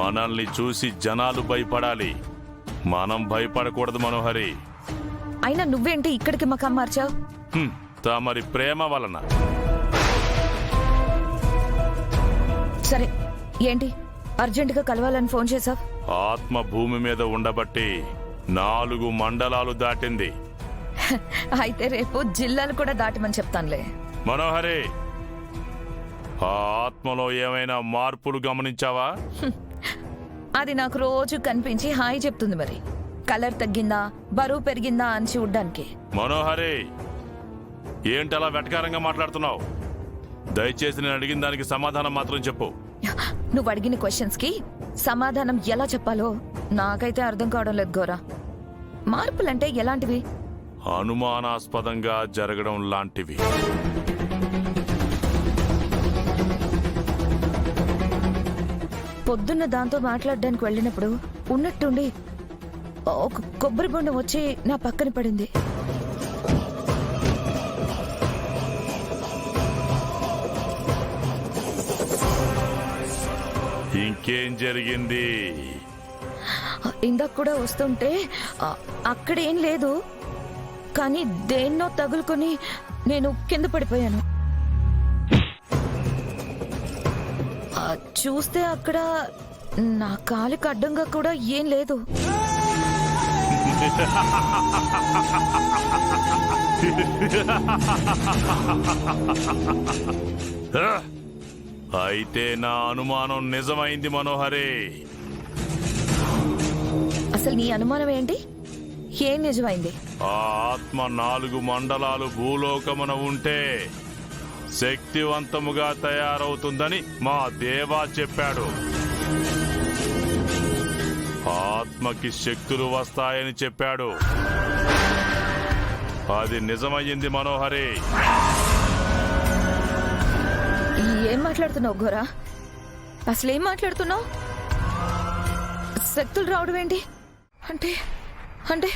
మనల్ని చూసి జనాలు భయపడాలి, మనం భయపడకూడదు మనోహరి. అయినా నువ్వేంటి ఇక్కడికి మకాం మార్చావు? తమరి ప్రేమ వలన. సరే ఏంటి అర్జెంటుగా కలవాలని ఫోన్ చేసావు? ఆత్మ భూమి మీద ఉండబట్టి 4 మండలాలు దాటింది. అయితే రేపు జిల్లాలు కూడా దాటమని చెప్తానులే. మనోహరి, ఆ ఆత్మలో ఏమైనా మార్పులు గమనించావా? అది నాకు రోజు కనిపించి హాయ్ చెప్తుంది. మరి కలర్ తగ్గిందా, బరువు పెరిగిందా అని చూడ్డానికి. మనోహరి, ఏంటలా వెటకారంగా మాట్లాడుతున్నావు? దయచేసి నేను అడిగిన దానికి సమాధానం మాత్రం చెప్పు. నువ్వు అడిగిన క్వశ్చన్స్ కి సమాధానం ఎలా చెప్పాలో నాకైతే అర్థం కావడం లేదు గోరా. మార్పులంటే ఎలాంటివి? అనుమానాస్పదంగా జరగడం లాంటివి. పొద్దున్న దాంతో మాట్లాడడానికి వెళ్ళినప్పుడు ఉన్నట్టుండి ఒక కొబ్బరి బొండం వచ్చి నా పక్కన పడింది. ఇంకేం జరిగింది? ఇందాక కూడా వస్తుంటే అక్కడేం లేదు, కానీ దేన్నో తగులుకొని నేను కింద పడిపోయాను. చూస్తే అక్కడ నా కాలికి అడ్డంగా కూడా ఏం లేదు. అయితే నా అనుమానం నిజమైంది మనోహరి. అసలు నీ అనుమానం ఏంటి? ఏం నిజమైంది? ఆ ఆత్మ 4 మండలాలు భూలోకమున ఉంటే శక్తివంతముగా తయారవుతుందని మా దేవా చెప్పాడు. ఆత్మకి శక్తులు వస్తాయని చెప్పాడు. అది నిజమయ్యింది మనోహరి. ఏం మాట్లాడుతున్నావు గోరా? అసలేం మాట్లాడుతున్నావు? శక్తులు రావడం ఏంటి? అంటే అంటే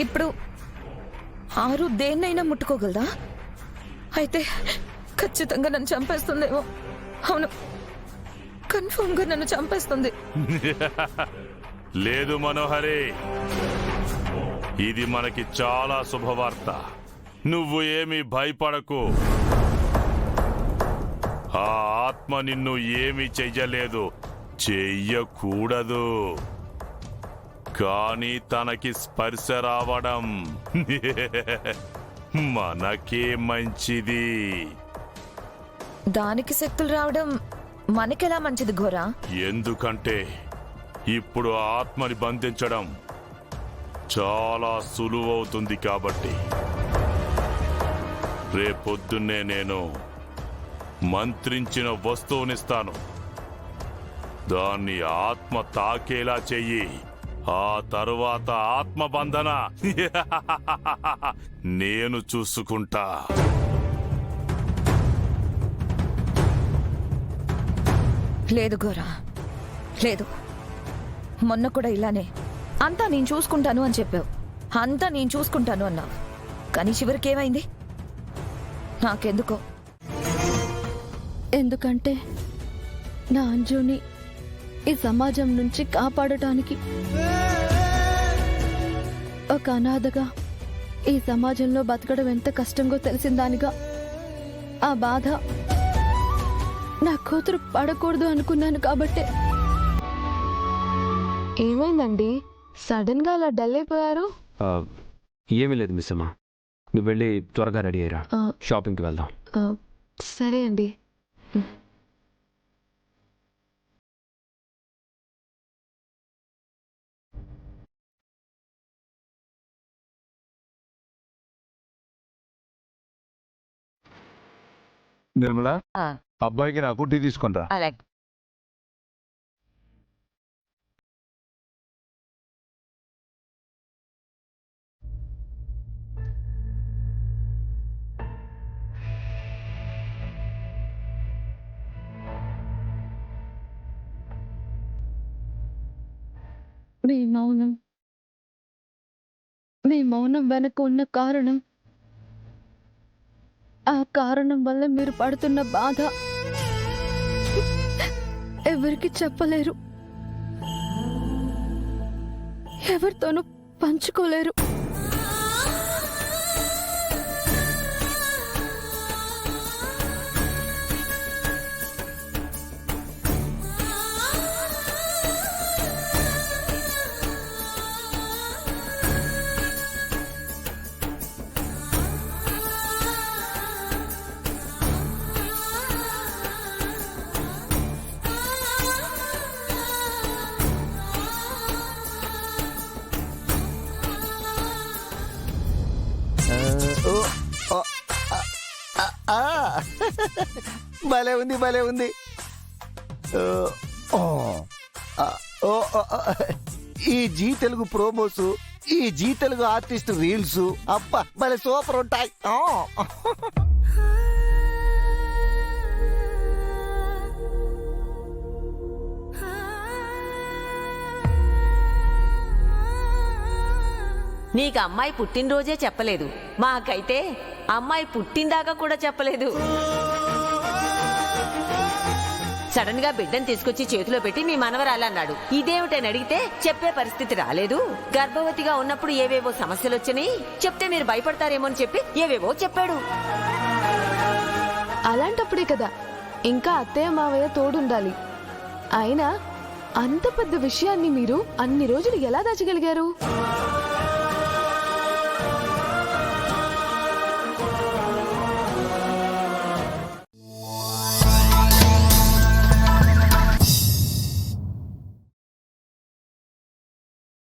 ఇప్పుడు ఆరు దేన్నైనా ముట్టుకోగలదా? అయితే ఖచ్చితంగా నన్ను చంపేస్తుందేమో. అవును, కన్ఫర్మ్ గా నన్ను చంపేస్తుంది. లేదు మనోహరి, ఇది మనకి చాలా శుభవార్త. నువ్వు ఏమీ భయపడకు. ఆ ఆత్మ నిన్ను ఏమీ చెయ్యలేదు, చెయ్యకూడదు. కానీ తనకి స్పర్శ రావడం మనకే మంచిది. దానికి శక్తులు రావడం మనకెలా మంచిది ఘోరా? ఎందుకంటే ఇప్పుడు ఆత్మని బంధించడం చాలా సులువవుతుంది కాబట్టి. రేపొద్దున్నే నేను మంత్రించిన వస్తువునిస్తాను. దాన్ని ఆత్మ తాకేలా చెయ్యి. ఆ తరువాత ఆత్మబంధన నేను చూసుకుంటా. లేదు గోరా, లేదు. మొన్న కూడా ఇలానే అంతా నేను చూసుకుంటాను అని చెప్పావు. అంతా నేను చూసుకుంటాను అన్నావు, కానీ చివరికి ఏమైంది? నాకెందుకో. ఎందుకంటే నా అంజుని ఈ సమాజం నుంచి కాపాడటానికి ఒక అనాథగా ఈ సమాజంలో బతకడం ఎంత కష్టంగా తెలిసిందానిగా ఆ బాధ నా కూతురు పడకూడదు అనుకున్నాను కాబట్టే. ఏమైందండి సడన్ గా అలా డల్ అయిపోయారు? ఏమీ లేదు మిస్ అమ్మా, నువ్వు వెళ్ళి త్వరగా రెడీ అయ్యరా, షాపింగ్కి వెళ్దాం. సరే అండి. నిర్మల, అబ్బాయికి నాకు టీ తీసుకుంటా. మీ మౌనం వెనక ఉన్న కారణం, ఆ కారణం వల్ల మీరు పడుతున్న బాధ ఎవరికి చెప్పలేరు, ఎవరితోనూ పంచుకోలేరు. భలే ఉంది, భలే ఉంది. ఈ జీ తెలుగు ప్రోమోస్, ఈ జీ తెలుగు ఆర్టిస్ట్ రీల్స్ అబ్బా భలే సూపర్ ఉంటాయి. నీకు అమ్మాయి పుట్టినరోజే చెప్పలేదు, మాకైతే అమ్మాయి పుట్టిందాకా కూడా చెప్పలేదు. సడన్ గా బిడ్డను తీసుకొచ్చి చేతిలో పెట్టి మీ మనవరాలన్నాడు. ఇదేమిటని అడిగితే చెప్పే పరిస్థితి రాలేదు. గర్భవతిగా ఉన్నప్పుడు ఏవేవో సమస్యలు వచ్చినాయి, చెప్తే మీరు భయపడతారేమో అని చెప్పి ఏవేవో చెప్పాడు. అలాంటప్పుడే కదా ఇంకా అత్తయ్య మావయ్య తోడుండాలి. అయినా అంత పెద్ద విషయాన్ని మీరు అన్ని రోజులు ఎలా దాచగలిగారు?